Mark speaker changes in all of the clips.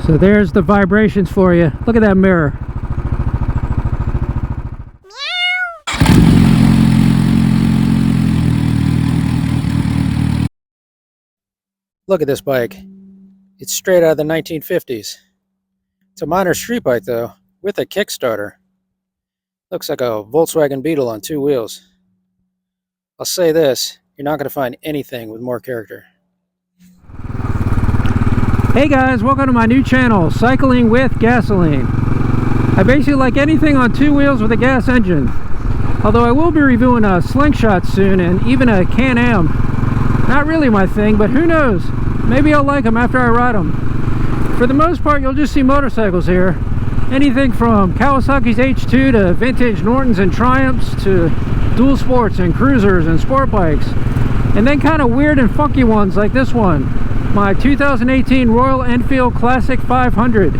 Speaker 1: So there's the vibrations for you. Look at that mirror. Look at this bike. It's straight out of the 1950s. It's a minor street bike though, with a Kickstarter. Looks like a Volkswagen Beetle on two wheels. I'll say this, you're not going to find anything with more character. Hey guys, welcome to my new channel, Cycling with Gasoline. I basically like anything on two wheels with a gas engine. Although I will be reviewing a Slingshot soon and even a Can-Am. Not really my thing, but who knows? Maybe I'll like them after I ride them. For the most part, you'll just see motorcycles here. Anything from Kawasaki's H2 to vintage Nortons and Triumphs to dual sports and cruisers and sport bikes. And then kind of weird and funky ones like this one. My 2018 Royal Enfield Classic 500.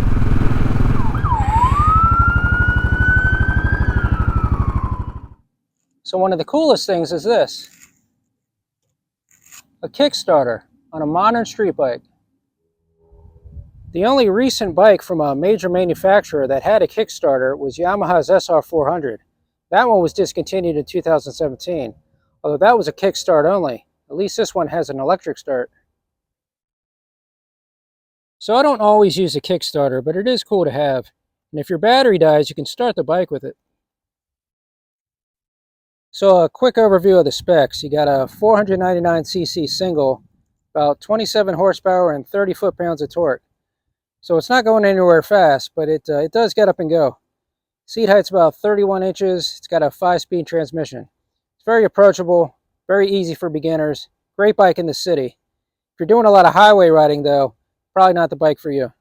Speaker 1: So one of the coolest things is this. A Kickstarter on a modern street bike. The only recent bike from a major manufacturer that had a Kickstarter was Yamaha's SR400. That one was discontinued in 2017, although that was a kickstart only. At least this one has an electric start. So I don't always use a Kickstarter, but it is cool to have. And if your battery dies, you can start the bike with it. So a quick overview of the specs. You got a 499cc single, about 27 horsepower and 30 foot-pounds of torque. So it's not going anywhere fast, but it does get up and go. Seat height's about 31 inches. It's got a 5-speed transmission. It's very approachable, very easy for beginners. Great bike in the city. If you're doing a lot of highway riding though, probably not the bike for you.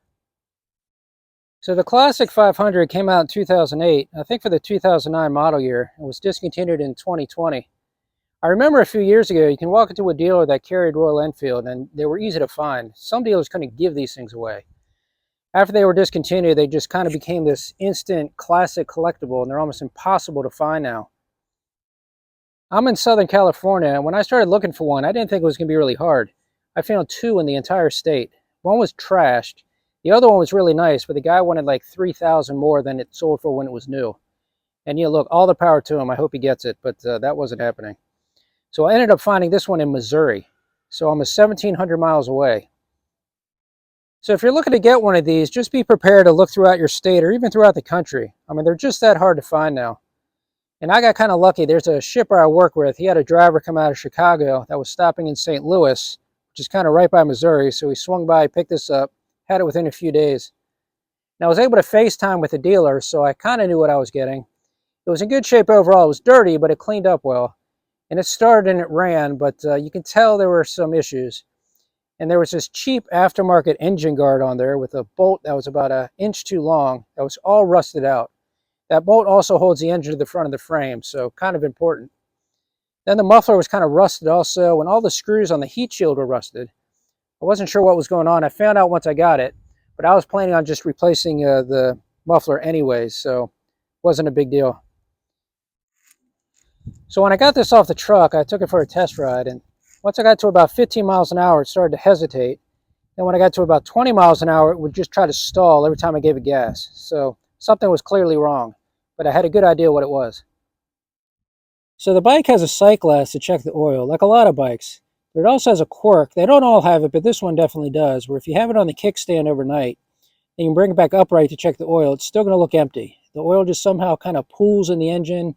Speaker 1: So the Classic 500 came out in 2008, I think for the 2009 model year, and was discontinued in 2020. I remember a few years ago, you can walk into a dealer that carried Royal Enfield and they were easy to find. Some dealers couldn't give these things away. After they were discontinued, they just kind of became this instant classic collectible, and they're almost impossible to find now. I'm in Southern California, and when I started looking for one, I didn't think it was going to be really hard. I found two in the entire state. One was trashed. The other one was really nice, but the guy wanted like $3,000 more than it sold for when it was new. And you know, look, all the power to him. I hope he gets it, but that wasn't happening. So I ended up finding this one in Missouri. So I'm 1,700 miles away. So if you're looking to get one of these, just be prepared to look throughout your state or even throughout the country. I mean, they're just that hard to find now. And I got kind of lucky. There's a shipper I work with. He had a driver come out of Chicago that was stopping in St. Louis, which is kind of right by Missouri. So he swung by, picked this up, had it within a few days. Now I was able to FaceTime with the dealer, so I kind of knew what I was getting. It was in good shape overall. It was dirty, but it cleaned up well. And it started and it ran, but you can tell there were some issues. And there was this cheap aftermarket engine guard on there with a bolt that was about 1 inch too long that was all rusted out. That bolt also holds the engine to the front of the frame, so kind of important. Then the muffler was kind of rusted also, and all the screws on the heat shield were rusted. I wasn't sure what was going on. I found out once I got it, but I was planning on just replacing the muffler anyways, so it wasn't a big deal. So when I got this off the truck, I took it for a test ride, and once I got to about 15 miles an hour, it started to hesitate. Then when I got to about 20 miles an hour, it would just try to stall every time I gave it gas. So something was clearly wrong, but I had a good idea what it was. So the bike has a sight glass to check the oil, like a lot of bikes. But it also has a quirk. They don't all have it, but this one definitely does, where if you have it on the kickstand overnight, and you can bring it back upright to check the oil, it's still going to look empty. The oil just somehow kind of pools in the engine.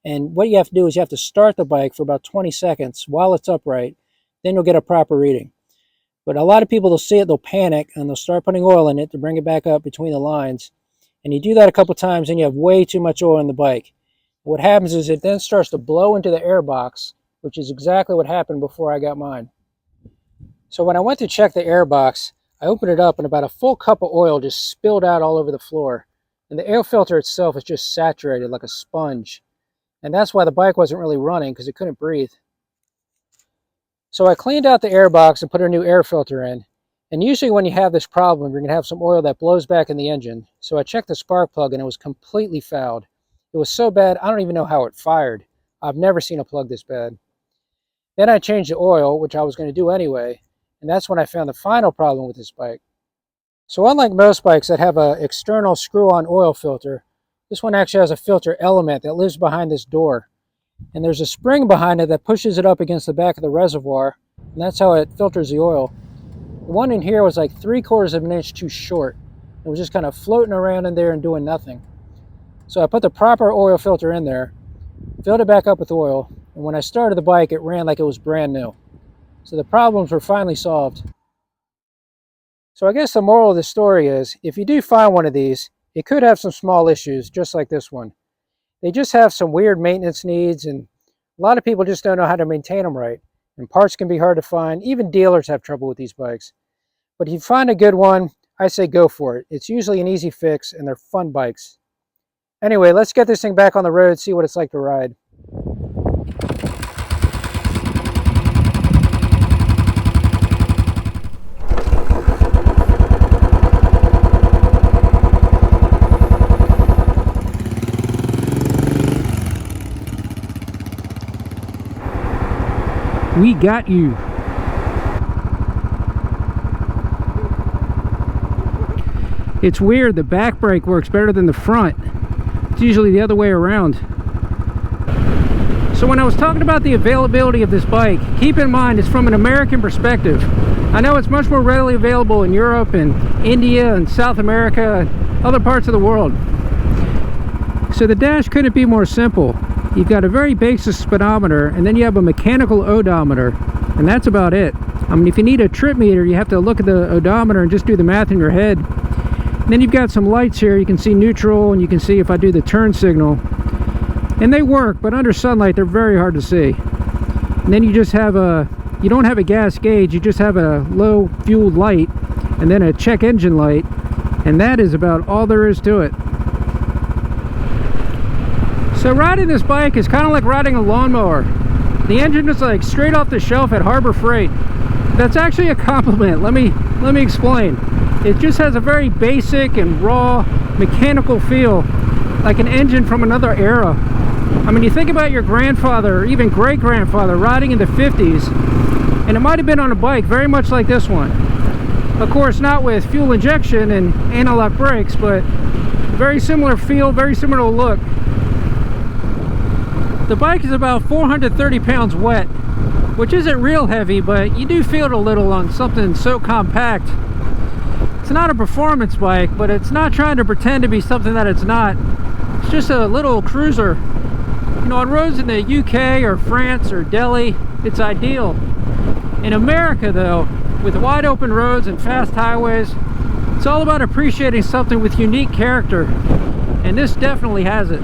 Speaker 1: And what you have to do is you have to start the bike for about 20 seconds while it's upright. Then you'll get a proper reading. But a lot of people, they'll see it, they'll panic, and they'll start putting oil in it to bring it back up between the lines. And you do that a couple times, and you have way too much oil in the bike. What happens is it then starts to blow into the air box, which is exactly what happened before I got mine. So when I went to check the air box, I opened it up, and about a full cup of oil just spilled out all over the floor. And the air filter itself is just saturated like a sponge. And that's why the bike wasn't really running, because it couldn't breathe. So I cleaned out the air box and put a new air filter in. And usually when you have this problem, you're going to have some oil that blows back in the engine. So I checked the spark plug and it was completely fouled. It was so bad, I don't even know how it fired. I've never seen a plug this bad. Then I changed the oil, which I was going to do anyway. And that's when I found the final problem with this bike. So unlike most bikes that have an external screw-on oil filter, this one actually has a filter element that lives behind this door. And there's a spring behind it that pushes it up against the back of the reservoir, and that's how it filters the oil. The one in here was like 3/4 of an inch too short. It was just kind of floating around in there and doing nothing. So I put the proper oil filter in there, filled it back up with oil, and when I started the bike, it ran like it was brand new. So the problems were finally solved. So I guess the moral of the story is, if you do find one of these, it could have some small issues, just like this one. They just have some weird maintenance needs, and a lot of people just don't know how to maintain them right. And parts can be hard to find. Even dealers have trouble with these bikes. But if you find a good one, I say go for it. It's usually an easy fix, and they're fun bikes. Anyway, let's get this thing back on the road, see what it's like to ride. We got you. It's weird, the back brake works better than the front. It's usually the other way around. So when I was talking about the availability of this bike, keep in mind it's from an American perspective. I know it's much more readily available in Europe and India and South America and other parts of the world. So the dash couldn't be more simple. You've got a very basic speedometer, and then you have a mechanical odometer, and that's about it. I mean, if you need a trip meter, you have to look at the odometer and just do the math in your head. And then you've got some lights here. You can see neutral, and you can see if I do the turn signal. And they work, but under sunlight, they're very hard to see. And then you just have you don't have a gas gauge, you just have a low fueled light, and then a check engine light, and that is about all there is to it. So riding this bike is kind of like riding a lawnmower. The engine is like straight off the shelf at Harbor Freight. That's actually a compliment. Let me explain. It just has a very basic and raw mechanical feel, like an engine from another era. I mean, you think about your grandfather or even great-grandfather riding in the 50s, and it might have been on a bike very much like this one. Of course, not with fuel injection and anti-lock brakes, but very similar feel, very similar look. The bike is about 430 pounds wet, which isn't real heavy, but you do feel it a little on something so compact. It's not a performance bike, but it's not trying to pretend to be something that it's not. It's just a little cruiser. You know, on roads in the UK or France or Delhi, it's ideal. In America, though, with wide open roads and fast highways, it's all about appreciating something with unique character, and this definitely has it.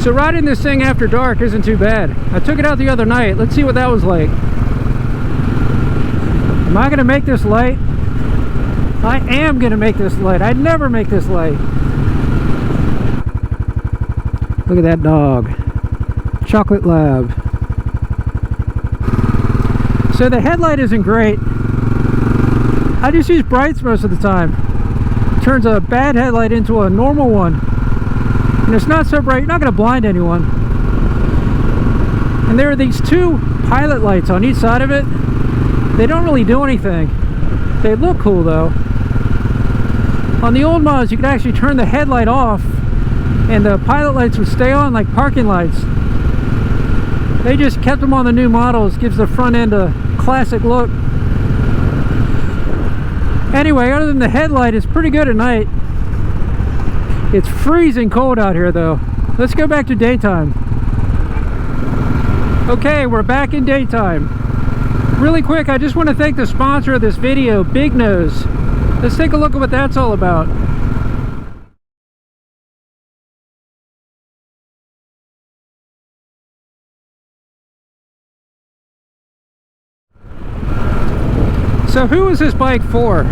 Speaker 1: So riding this thing after dark isn't too bad. I took it out the other night. Let's see what that was like. Am I going to make this light? I am going to make this light. I'd never make this light. Look at that dog. Chocolate Lab. So the headlight isn't great. I just use brights most of the time. It turns a bad headlight into a normal one. And it's not so bright, you're not going to blind anyone. And there are these two pilot lights on each side of it. They don't really do anything. They look cool though. On the old models, you could actually turn the headlight off and the pilot lights would stay on like parking lights. They just kept them on the new models, gives the front end a classic look. Anyway, other than the headlight, it's pretty good at night. It's freezing cold out here though. Let's go back to daytime. Okay, we're back in daytime. Really quick, I just want to thank the sponsor of this video, Big Nose. Let's take a look at what that's all about. So who is this bike for?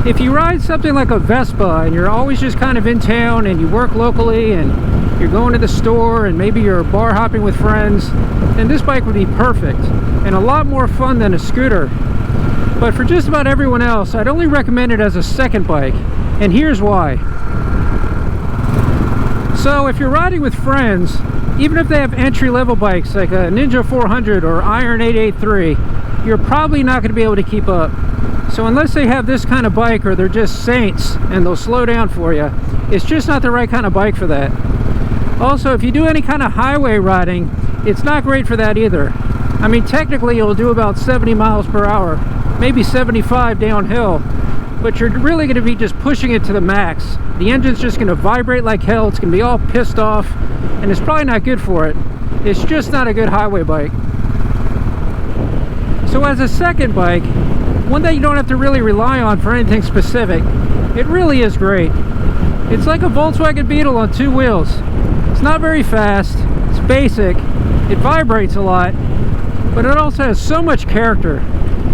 Speaker 1: If you ride something like a Vespa and you're always just kind of in town and you work locally and you're going to the store and maybe you're bar hopping with friends, then this bike would be perfect and a lot more fun than a scooter. But for just about everyone else, I'd only recommend it as a second bike, and here's why. So if you're riding with friends, even if they have entry-level bikes like a Ninja 400 or Iron 883, you're probably not going to be able to keep up. So unless they have this kind of bike or they're just saints and they'll slow down for you, it's just not the right kind of bike for that. Also, if you do any kind of highway riding, it's not great for that either. I mean, technically you'll do about 70 miles per hour, maybe 75 downhill, but you're really going to be just pushing it to the max. The engine's just going to vibrate like hell, it's going to be all pissed off, and it's probably not good for it. It's just not a good highway bike. So as a second bike, one that you don't have to really rely on for anything specific, it really is great. It's like a Volkswagen Beetle on two wheels. It's not very fast, it's basic, it vibrates a lot, but it also has so much character.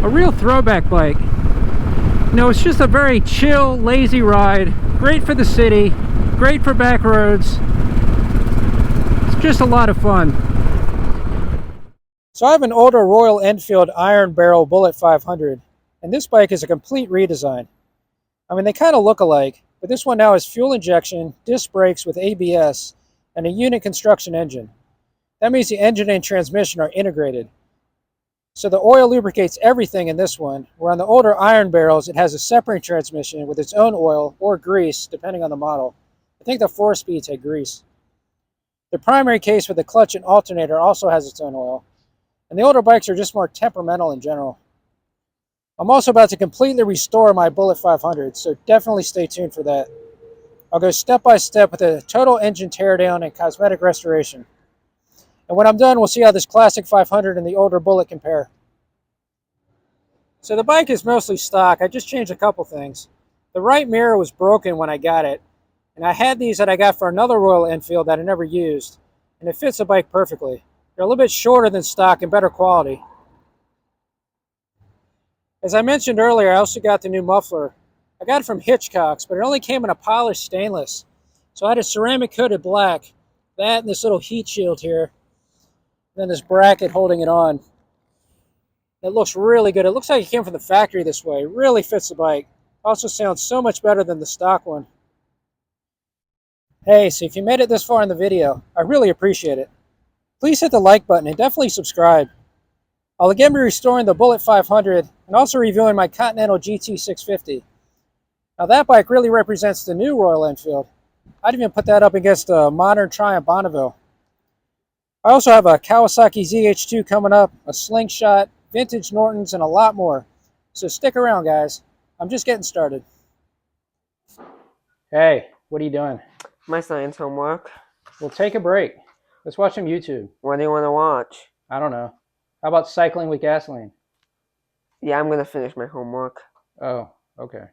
Speaker 1: A real throwback bike. You know, it's just a very chill, lazy ride, great for the city, great for back roads. It's just a lot of fun. So I have an older Royal Enfield Iron Barrel Bullet 500, and this bike is a complete redesign. I mean, they kind of look alike, but this one now has fuel injection, disc brakes with ABS, and a unit construction engine. That means the engine and transmission are integrated. So the oil lubricates everything in this one, where on the older Iron Barrels, it has a separate transmission with its own oil or grease, depending on the model. I think the 4-speeds had grease. The primary case for the clutch and alternator also has its own oil. And the older bikes are just more temperamental in general. I'm also about to completely restore my Bullet 500, so definitely stay tuned for that. I'll go step by step with a total engine teardown and cosmetic restoration. And when I'm done, we'll see how this classic 500 and the older Bullet compare. So the bike is mostly stock. I just changed a couple things. The right mirror was broken when I got it, and I had these that I got for another Royal Enfield that I never used, and it fits the bike perfectly. They're a little bit shorter than stock and better quality. As I mentioned earlier, I also got the new muffler. I got it from Hitchcock's, but it only came in a polished stainless. So I had a ceramic coated black, that and this little heat shield here, and then this bracket holding it on. It looks really good. It looks like it came from the factory this way. It really fits the bike. Also sounds so much better than the stock one. Hey, so if you made it this far in the video, I really appreciate it. Please hit the like button and definitely subscribe. I'll again be restoring the Bullet 500 and also reviewing my Continental GT 650. Now that bike really represents the new Royal Enfield. I'd even put that up against a modern Triumph Bonneville. I also have a Kawasaki ZH2 coming up, a Slingshot, vintage Nortons, and a lot more. So stick around, guys. I'm just getting started. Hey, what are you doing?
Speaker 2: My science homework.
Speaker 1: We'll take a break. Let's watch some YouTube.
Speaker 2: What do you want to watch?
Speaker 1: I don't know. How about cycling with gasoline?
Speaker 2: Yeah, I'm going to finish my homework.
Speaker 1: Oh, okay.